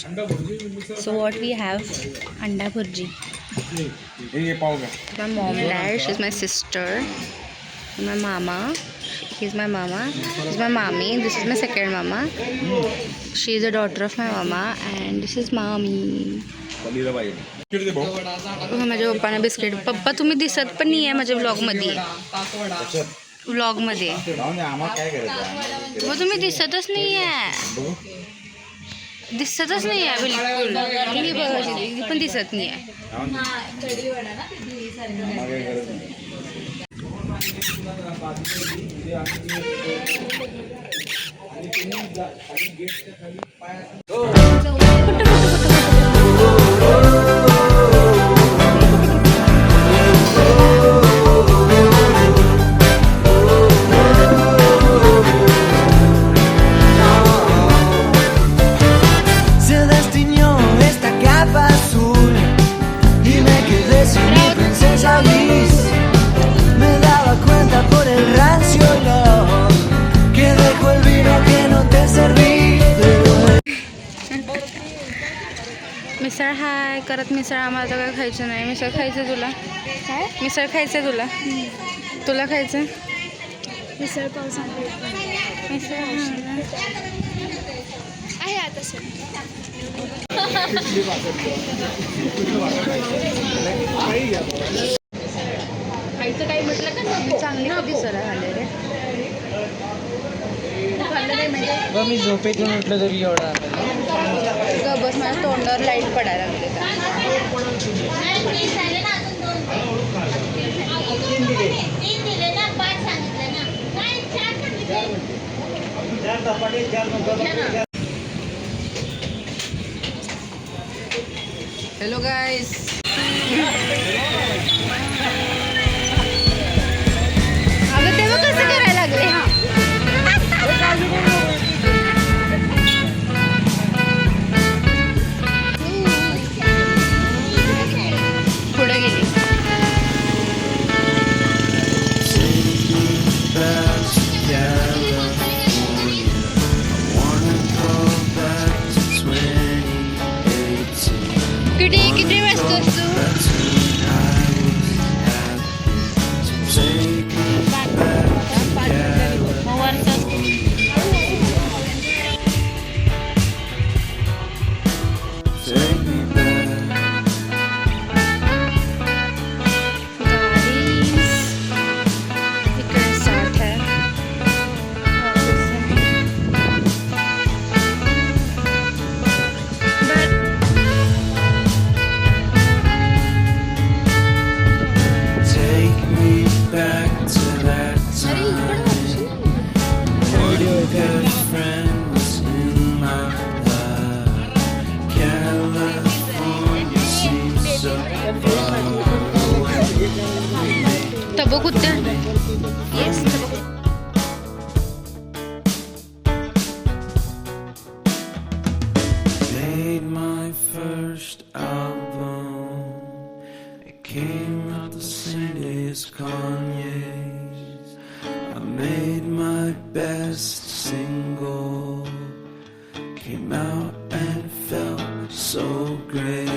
So what we have, anda bhurji. My mom, dad, she's my sister, my mama, he's my mama, this is my mommy, this is my second mama. She is a daughter of my mama and this is mommy. माझ्या पप्पाने biscuit. पप्पा तुम्ही दिसत पण नाही आहे माझ्या व्लॉगमध्ये. व्लॉगमध्ये तुम्ही दिसतच नाही आहे. दिसतच नाही आहे बिलकुल. ही बघा पण दिसत नाही आहे. मिसळ हाय करत. मिसळ आम्हाला काय खायचं नाही. मिसळ खायचं तुला? काय मिसळ खायचं तुला? तुला खायचं मिसळ पाव? मिसळ आहे आता खायचं काही म्हटलं का चांगली कधी सर आले रे. मी झोपेतून उठलं तरी एवढा बस माझ्या तोंडावर लाईट पडायला लागले. हॅलो गाईस. अगं तेव्हा कसं करायला लागले. पुढे गेली. किती वाजता असतो? तबो कुत्ते. Yes Made my first album. It came out the same day as Kanye's. I made my best single. Came out and felt so great.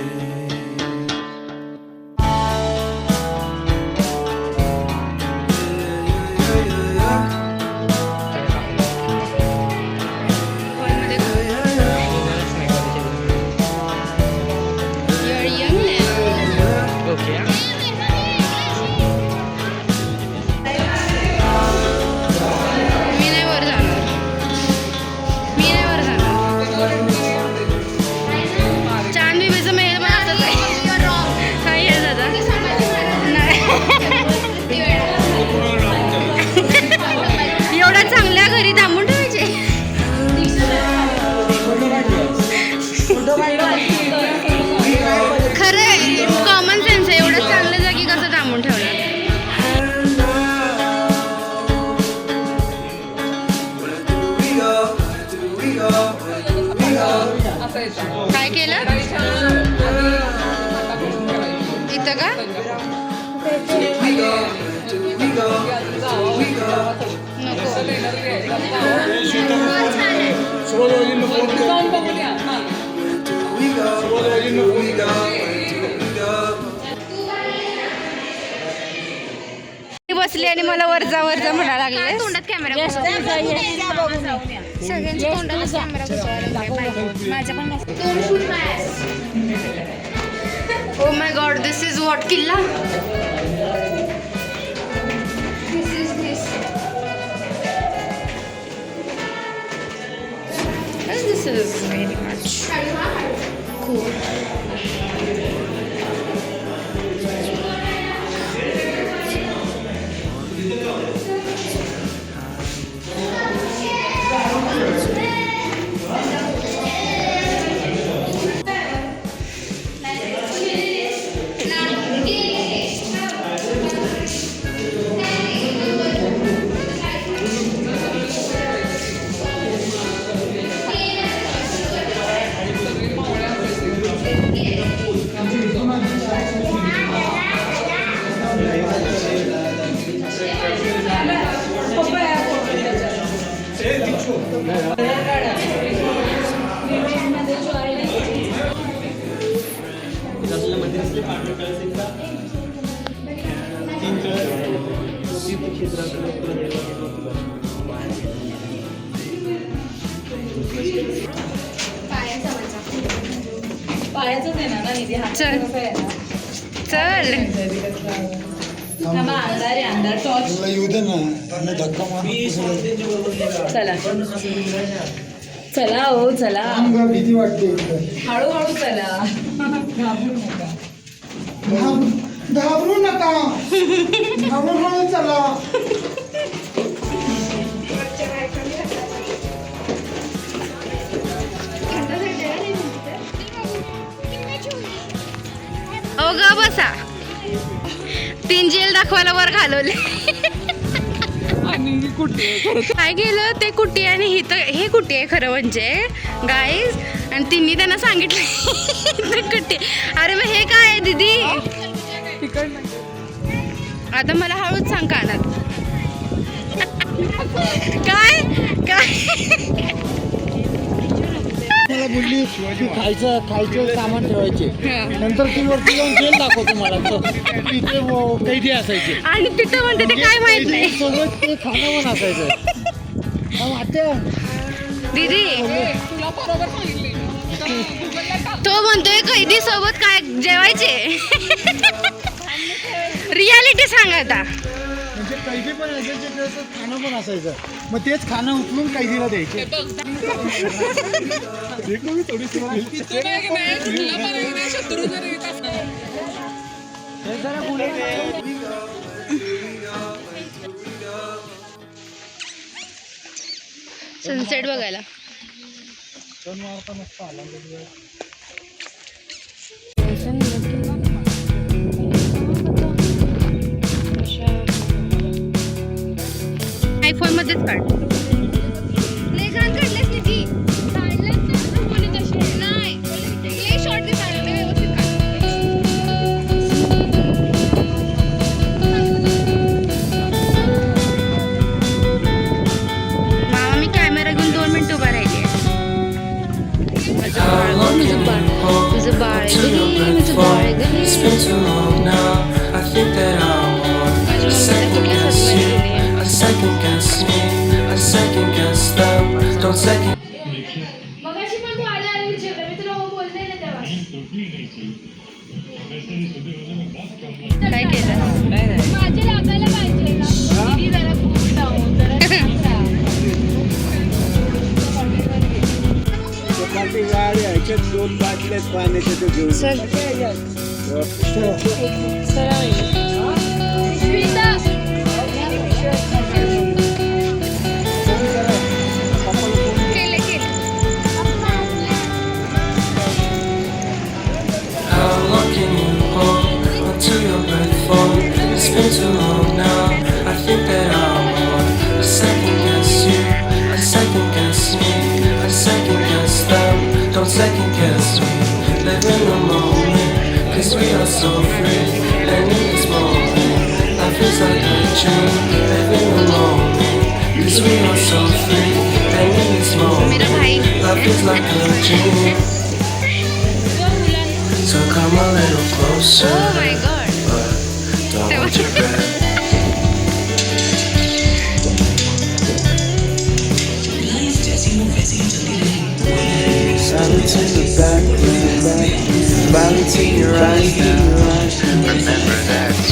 काय केलं इथं का? नको we go, we go, we go. बसली आणि मला वरजा वरजा म्हणायला लागले. तोंडात कॅमेरा सगळ्यांच्या तोंडात कॅमेरा माझ्या पण oh my God this is what किल्ला. This is very much cool. चल चल येऊ दे ना त्यांना धक्का मार. चला चला हो चला भीती वाटते. हळूहळू चला घाबरू नका हळूहळू चला. ओ ग बसा. 3 जेल दाखवायला वर घालवले. काय केलं ते कुटी आणि हे कुटी आहे खरं म्हणजे गाईज. आणि तिन्ही त्यांना सांगितलं कुटी. अरे मग हे काय आहे दीदी. आता मला हळूच सांग कानात. काय काय मला बोलली की खायचं सामान ठेवायचे. नंतर ती वरती जाऊन जेल दाखवतो मला. तिथे कैदी असायचे आणि तिथं म्हणते ते काय माहित नाही. सोबत ते खाणं पण असायचं. दीदी तो म्हणतोय कैदी सोबत काय जेवायचे. रियालिटी सांग आता. म्हणजे कैदी पण असायचे तसं खाणं पण असायचं. मग तेच खाणं उचलून कैदीला द्यायचे. सनसेट बघायला. आयफोन मध्येच काढ. नाही घाण काढलेस निधी. काढलेस ना बोली तशी नाही. लई शॉर्ट दिसायला नाही व्यवस्थित मामा मी कॅमेरा घेऊन 2 मिनिट उभा राहिले. तुझं बाळ तुझं बाळ It's been too long now. I think that I'm on. Second guess you, I second guess me, I second guess them. Don't second. मगाशी पण तू आल्या आल्या विचारलं मी तुला हो बोलले ना तेव्हा. काय केलं माझे लागायला पाहिजे दीदी जरा खूप डाऊन ह्याच्यात 2 बाटल्यात पाण्याच्या ते घेऊन How long can you hold onto your breath for? It's been too long now. I think that I'm on. I second guess you, I second guess me, I second guess them. Don't second guess me. Live in the moment, 'cause we are so free. And in this moment, life is like a dream. Live in the moment, 'cause we are so free. And in this moment, life is like a dream. come a little closer. Oh my god. Don't hold your breath. Silence in the background, violence in your eyes now. Remember that